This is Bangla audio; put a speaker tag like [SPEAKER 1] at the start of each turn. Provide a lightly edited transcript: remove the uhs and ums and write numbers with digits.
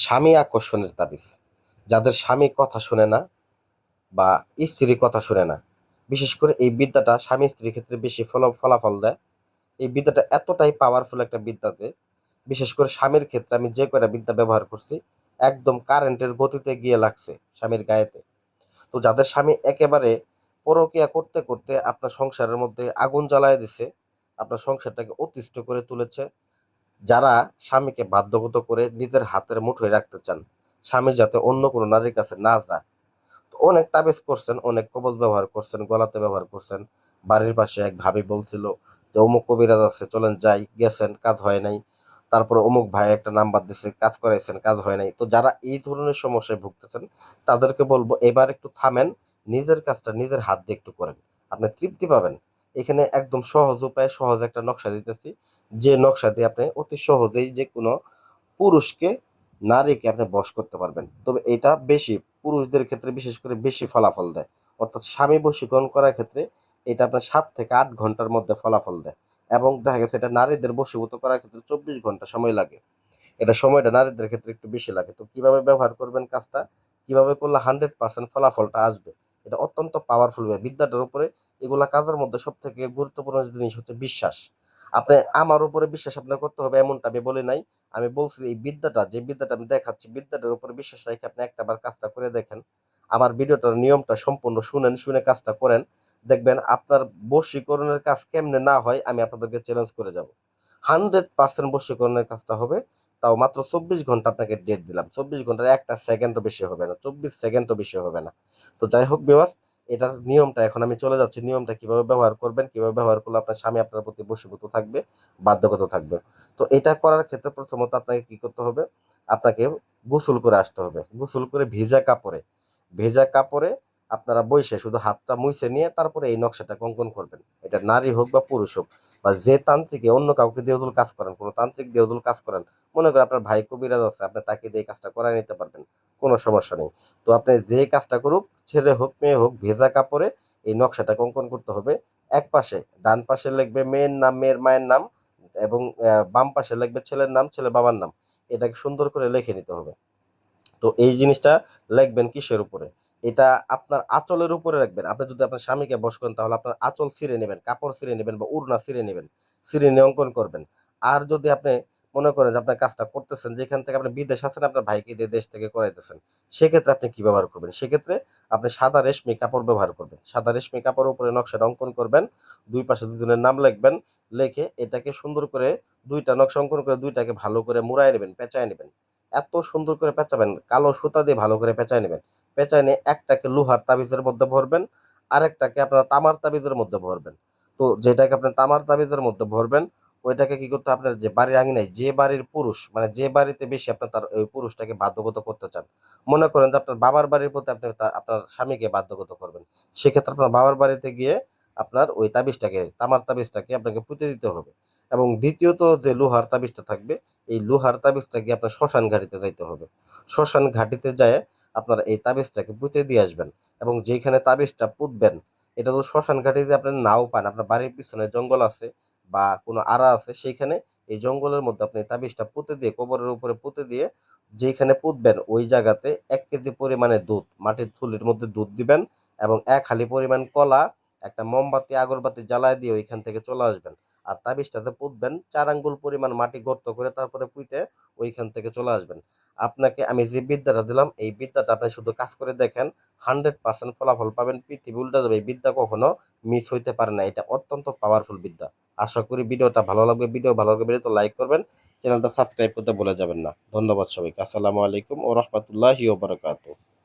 [SPEAKER 1] স্বামী আকর্ষণের তাবিজ। যাদের স্বামী কথা শোনে না বা স্ত্রী কথা শোনে না, বিশেষ করে এই বিদ্যাটা স্বামী স্ত্রীর ক্ষেত্রে বেশি ফলাফল দেয়। এই বিদ্যাটা এতটাই পাওয়ারফুল একটা বিদ্যা যে, বিশেষ করে স্বামীর ক্ষেত্রে আমি যে কয়টা বিদ্যা ব্যবহার করছি, একদম কারেন্টের গতিতে গিয়ে লাগছে স্বামীর গায়েতে। তো যাদের স্বামী একেবারে পরকীয়া করতে করতে আপনার সংসারের মধ্যে আগুন জ্বালায় দিছে, আপনার সংসারটাকে অতিষ্ঠ করে তুলেছে, যারা স্বামীকে বাধ্যগত করে নিজের হাতের মুঠোয় রাখতে চান, স্বামী যাতে অন্য কোনো নারীর কাছে না যায়, তো অনেক তাবিজ করছেন, অনেক কবজ ব্যবহার করছেন, গলাতে ব্যবহার করছেন। বাড়ির পাশে এক ভাবি বলছিল যে অমুক কবিরাজ আছে, চলেন যাই, গেছেন, কাজ হয় নাই। তারপরে অমুক ভাই একটা নাম্বার দিছে, কাজ করাইছেন, কাজ হয় নাই। তো যারা এই ধরনের সমস্যায় ভুগতেছেন, তাদেরকে বলবো এবার একটু থামেন, নিজের কাজটা নিজের হাত দিয়ে একটু করেন, আপনি তৃপ্তি পাবেন। এখানে একদম সহজ উপায়ে সহজ একটা নকশা দিতেছি, যে নকশা দিয়ে আপনি অতি সহজেই যে কোনো পুরুষকে, নারীকে আপনি বশ করতে পারবেন। তবে এটা বেশি পুরুষদের ক্ষেত্রে বিশেষ করে বেশি ফলাফল দেয়। অর্থাৎ স্বামী বশীকরণ করার ক্ষেত্রে এটা আপনার 7 থেকে 8 ঘন্টার মধ্যে ফলাফল দেয়। এবং দেখা গেছে এটা নারীদের বশীভূত করার ক্ষেত্রে 24 ঘন্টা সময় লাগে। এটা সময়টা নারীদের ক্ষেত্রে একটু বেশি লাগে। তো কিভাবে ব্যবহার করবেন কাজটা, কিভাবে করলে 100% ফলাফলটা আসবে, এটা অত্যন্ত পাওয়ারফুল বিদ্যাটার উপরে। এগুলা কাজের মধ্যে সব থেকে গুরুত্বপূর্ণ জিনিস হচ্ছে বিশ্বাস। আপনি আমার উপরে বিশ্বাস আপনার করতে হবে এমনটা আমি বলি নাই। আমি বলছি এই বিদ্যাটা, যে বিদ্যাটা আমি দেখাচ্ছি, বিদ্যাটার উপরে বিশ্বাস রেখে আপনি একটাবার কাজটা করে দেখেন। আমার ভিডিওটার নিয়মটা সম্পূর্ণ শুনেন, শুনে কাজটা করেন। দেখবেন আপনার বশীকরণের কাজ কেমনে না হয় আমি আপনাদেরকে চ্যালেঞ্জ করে যাব। 100% বশীকরণের কাজটা হবে। তাও মাত্র 24 ঘন্টা আপনাকে ডেট দিলাম। 24 ঘন্টার একটা সেকেন্ডও বেশি হবে না, 24 সেকেন্ডও বেশি হবে না। তো যাই হোক ভিউয়ার্স, এটার নিয়মটা এখন আমি চলে যাচ্ছি, নিয়মটা কিভাবে ব্যবহার করবেন, কিভাবে ব্যবহার করলে আপনার স্বামী আপনার প্রতি বশীভূত থাকবে, বাধ্যগত থাকবে। তো এটা করার ক্ষেত্রে প্রথমত আপনাকে কি করতে হবে, আপনাকে গোসল করে আসতে হবে। গোসল করে ভিজা কাপড়ে, ভেজা কাপড়ে আপনারা বসে শুধু হাতটা মুছে নিয়ে তারপরে এই নকশাটা অঙ্কন করবেন। এটা নারী হোক বা পুরুষ হোক, বা যে তান্ত্রিকে অন্য কাউকে দিয়ে যদি কাজ করেন, কোনো তান্ত্রিক দিয়ে যদি কাজ করেন, মনে করেন আপনার ভাই কবিরাজ আছে, আপনি তাকে দিয়ে এই কাজটা করাই নিতে পারবেন, কোনো সমস্যা নেই। তো আপনি যে কাজটা করুক, ছেলে হোক মেয়ে হোক, ভেজা কাপড়ে এই নকশাটা অঙ্কন করতে হবে। এক পাশে, ডান পাশে লিখবে মেয়ের নাম, মেয়ের মায়ের নাম, এবং বাম পাশে লিখবে ছেলের নাম, ছেলে বাবার নাম। এটাকে সুন্দর করে লিখে নিতে হবে। তো এই জিনিসটা লিখবেন কিসের উপরে, এটা আপনার আঁচলের উপরে রাখবেন। আপনি যদি আপনার স্বামীকে বশ করেন, তাহলে আপনার আঁচল ছিঁড়ে নেবেন, কাপড় ছিঁড়ে নেবেন বা উড়না ছিঁড়ে নেবেন, ছিঁড়ে নিয়ে অঙ্কন করবেন। আর যদি আপনি মনে করেন যে আপনার কাজটা করতেছেন যেখান থেকে আপনি বিদেশ আছেন, আপনার ভাইকে দিয়ে দেশ থেকে করাইতেছেন, সেক্ষেত্রে আপনি কি ব্যবহার করবেন, সেক্ষেত্রে আপনি সাদা রেশমি কাপড় ব্যবহার করবেন। সাদা রেশমি কাপড়ের উপরে নকশাটা অঙ্কন করবেন, দুই পাশে দুজনের নাম লিখবেন। লিখে এটাকে সুন্দর করে দুইটা নকশা অঙ্কন করে দুইটাকে ভালো করে মুড়ায় নেবেন, পেঁচায় নেবেন। এত সুন্দর করে পেঁচাবেন, কালো সুতা দিয়ে ভালো করে পেঁচায় নেবেন। পেঁচায় নিয়ে একটাকে লোহার তাবিজের মধ্যে ভরবেন, আরেকটাকে আপনার তামার তাবিজের মধ্যে ভরবেন। তো যেটাকে আপনি তামার তাবিজের মধ্যে ভরবেন, ওইটাকে কি করতে, আপনার যে বাড়ির আঙিনায় যে বাড়ির পুরুষ, মানে যে বাড়িতে বেশি আপনার তার ওই পুরুষটাকে বাধ্যগত করতে চান, মনে করেন যে আপনার বাবার বাড়ির প্রতি আপনি আপনার স্বামীকে বাধ্যগত করবেন, সেক্ষেত্রে আপনার বাবার বাড়িতে গিয়ে আপনার ওই তাবিজটাকে, তামার তাবিজটাকে আপনাকে পুঁতে দিতে হবে। এবং দ্বিতীয়ত যে লোহার তাবিজটা থাকবে, এই লোহার তাবিজটা গিয়ে আপনার শ্মশান ঘাটিতে যাইতে হবে। শ্মশান ঘাটিতে যায় আপনার এই তাবিজটাকে পুঁতে দিয়ে আসবেন। এবং যেখানে তাবিজটা পুঁতবেন, এটা তো শ্মশান ঘাটিতে আপনি নাও পান, আপনার বাড়ির পিছনে জঙ্গল আছে বা কোনো আড়া আছে, সেইখানে এই জঙ্গলের মধ্যে আপনি তাবিজটা পুঁতে দিয়ে, কবরের উপরে পুঁতে দিয়ে যেখানে পুঁতবেন ওই জায়গাতে 1 কেজি পরিমাণে দুধ, মাটির থলির মধ্যে দুধ দিবেন, এবং 1 হালি পরিমাণ কলা, একটা মোমবাতি আগরবাতি জ্বালায় দিয়ে ওইখান থেকে চলে আসবেন। আর তাবিজটাতে পুঁতবেন, 4 আঙ্গুল পরিমাণ মাটি গর্ত করে তারপরে পুঁতে ওইখান থেকে চলে আসবেন। আপনাকে আমি যে বিদ্যাটা দিলাম, এই বিদ্যাটা আপনি শুধু কাজ করে দেখেন, 100% ফলাফল পাবেন, পৃথিবী উল্টে যাবে। এই বিদ্যা কখনো মিস হইতে পারে না, এটা অত্যন্ত পাওয়ারফুল বিদ্যা। আশা করি ভিডিওটা ভালো লাগবে, ভিডিও ভালো লাগবে ভিডিও তো লাইক করবেন, চ্যানেলটা সাবস্ক্রাইব করতে ভুলে যাবেন না। ধন্যবাদ সবাইকে। আসসালামু আলাইকুম ও রহমতুল্লাহি ওয়া বারাকাতুহু।